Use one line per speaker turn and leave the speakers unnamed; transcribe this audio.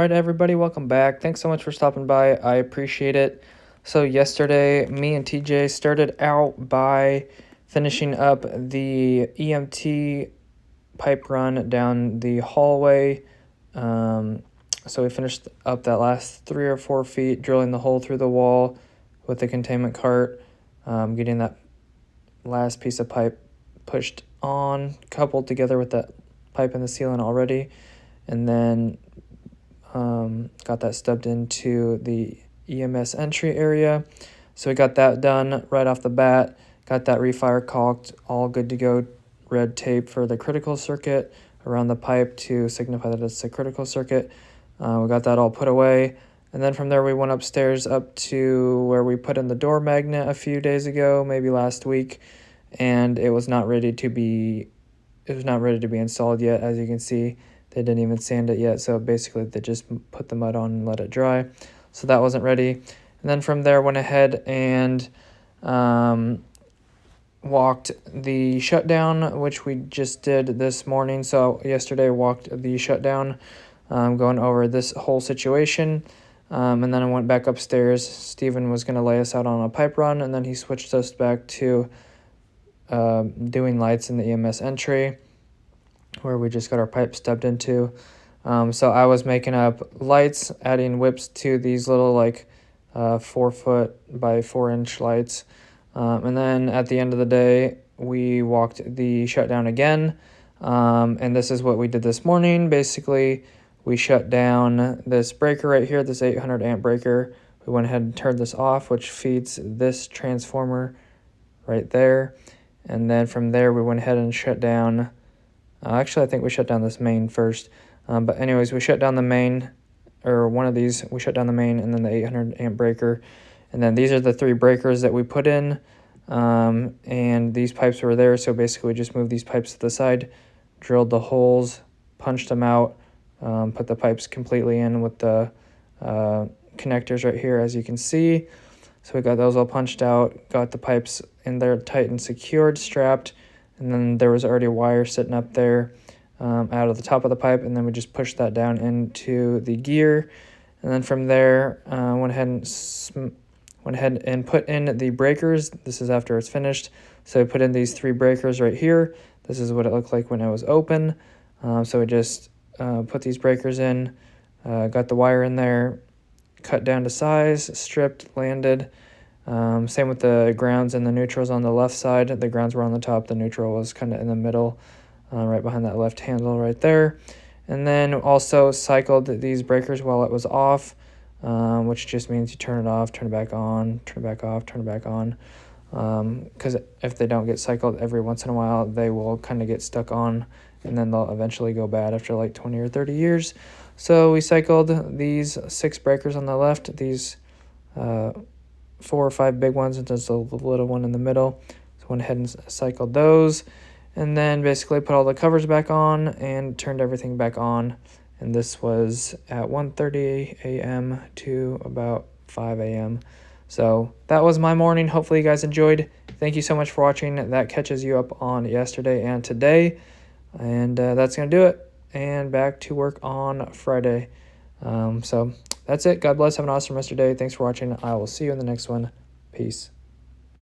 right, everybody, welcome back. Thanks so much for stopping by. I appreciate it. So yesterday, me and TJ started out by finishing up the EMT pipe run down the hallway. So we finished up that last 3 or 4 feet, drilling the hole through the wall with the containment cart, getting that last piece of pipe pushed on, coupled together with that pipe in the ceiling already, and then got that stubbed into the EMS entry area. So we got that done right off the bat, got that refire caulked, all good to go, red tape for the critical circuit around the pipe to signify that it's a critical circuit. We got that all put away, and then from there we went upstairs up to where we put in the door magnet a few days ago, maybe last week, and it was not ready to be installed yet. As you can see, they didn't even sand it yet, so basically they just put the mud on and let it dry. So that wasn't ready. And then from there went ahead and walked the shutdown, which we just did this morning. So yesterday walked the shutdown, going over this whole situation. And then I went back upstairs. Steven was going to lay us out on a pipe run, and then he switched us back to doing lights in the EMS entry, where we just got our pipe stubbed into. So I was making up lights, adding whips to these little 4 foot by 4 inch lights. And then at the end of the day, we walked the shutdown again. And this is what we did this morning. Basically, we shut down this breaker right here, this 800 amp breaker. We went ahead and turned this off, which feeds this transformer right there. And then from there, we went ahead and shut down. Actually, I think we shut down this main first. But anyways, we shut down the main, or one of these. We shut down the main and then the 800 amp breaker. And then these are the 3 breakers that we put in. And these pipes were there. So basically, we just moved these pipes to the side, drilled the holes, punched them out, put the pipes completely in with the connectors right here, as you can see. So we got those all punched out, got the pipes in there tight and secured, strapped, and then there was already a wire sitting up there out of the top of the pipe, and then we just pushed that down into the gear. And then from there, went ahead and put in the breakers. This is after it's finished. So we put in these 3 breakers right here. This is what it looked like when it was open. So we just put these breakers in, got the wire in there, cut down to size, stripped, landed. Same with the grounds and the neutrals on the left side. The grounds were on the top, the neutral was kind of in the middle, right behind that left handle right there. And then also cycled these breakers while it was off, which just means you turn it off, turn it back on, turn it back off, turn it back on. Because if they don't get cycled every once in a while, they will kind of get stuck on, and then they'll eventually go bad after like 20 or 30 years. So we cycled these 6 breakers on the left, these 4 or 5 big ones, and just a little one in the middle. So went ahead and cycled those, and then basically put all the covers back on and turned everything back on. And this was at 1:30 a.m. to about 5 a.m. So that was my morning. Hopefully you guys enjoyed. Thank you so much for watching. That catches you up on yesterday and today. And that's going to do it. And back to work on Friday. So that's it. God bless. Have an awesome rest of your day. Thanks for watching. I will see you in the next one. Peace.